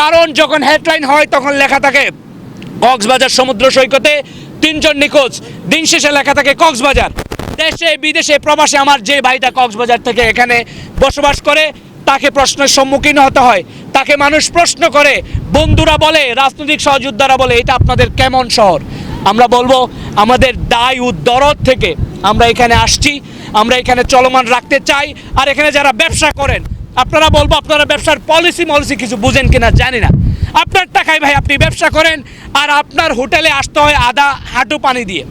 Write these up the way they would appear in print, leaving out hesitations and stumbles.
কারণ যখন হেডলাইন হয় তখন লেখা থাকে কক্সবাজার সমুদ্র সৈকতে 3 জন নিখোঁজ, দিন শেষে লেখা থাকে কক্সবাজার। দেশে বিদেশে প্রবাসে আমার যে ভাইটা কক্সবাজার থেকে এখানে বসবাস করে তাকে প্রশ্নের সম্মুখীন হতে হয়, তাকে মানুষ প্রশ্ন করে, বন্ধুরা বলে, রাজনৈতিক সহযোদ্ধারা বলে এটা আপনাদের কেমন শহর। আমরা বলবো আমাদের দায় ও দরদ থেকে আমরা এখানে আসছি, আমরা এখানে চলমান রাখতে চাই। আর এখানে যারা ব্যবসা করেন আপনারা বলবো আপনারা ব্যবসার পলিসি কিছু বুঝেন কিনা জানি না। আপনার টাকায় ভাই আপনি ব্যবসা করেন আর আপনার হোটেলে আসতে হয় আধা হাঁটু পানি দিয়ে।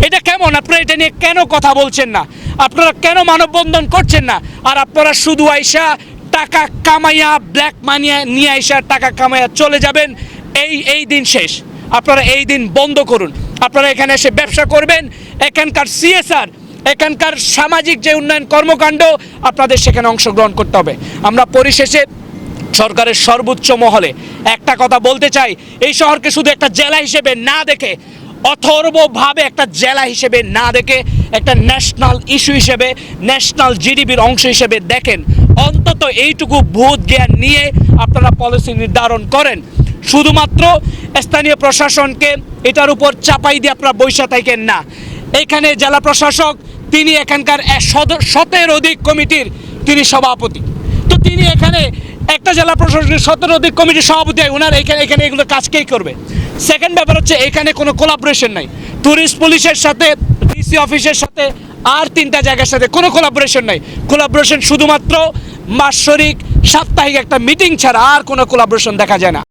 এটা কেমন? আপনারা এটা নিয়ে কেন কথা বলছেন না? আপনারা কেন মানববন্ধন করছেন না? আর আপনারা শুধু আইসা টাকা কামাইয়া ব্ল্যাক মানি নিয়ে আইসা টাকা কামাইয়া চলে যাবেন, এই দিন শেষ। আপনারা এই দিন বন্ধ করুন। আপনারা এখানে এসে ব্যবসা করবেন, এখানকার সিএসআর, এখানকার সামাজিক যে উন্নয়ন কর্মকাণ্ড আপনাদের সেখানে অংশগ্রহণ করতে হবে। আমরা পরিশেষে সরকারের সর্বোচ্চ মহলে একটা কথা বলতে চাই, এই শহরকে শুধু একটা জেলা হিসেবে না দেখে, অথর্বভাবে একটা জেলা হিসেবে না দেখে একটা ন্যাশনাল ইস্যু হিসেবে, ন্যাশনাল জিডিপির অংশ হিসেবে দেখেন। অন্তত এইটুকু বোধ জ্ঞান নিয়ে আপনারা পলিসি নির্ধারণ করেন। শুধুমাত্র স্থানীয় প্রশাসনকে এটার উপর চাপাই দিয়ে আপনারা বৈশা থাকেন না। এখানে জেলা প্রশাসক তিনি এখানকার 17 অধিক কমিটির তিনি সভাপতি। তো তিনি এখানে একটা জেলা প্রশাসনের 17 অধিক কমিটির সভাপতি হয়, ওনার এখানে এগুলো কাজ কেই করবে? সেকেন্ড ব্যাপার হচ্ছে এখানে কোনো কোলাবোরেশন নাই। ট্যুরিস্ট পুলিশের সাথে, ডিসি অফিসের সাথে আর 3টা জায়গার সাথে কোনো কোলাবোরেশন নাই। কোলাবোরেশন শুধুমাত্র মাসরিক সাপ্তাহিক একটা মিটিং ছাড়া আর কোনো কোলাবোরেশন দেখা যায় না।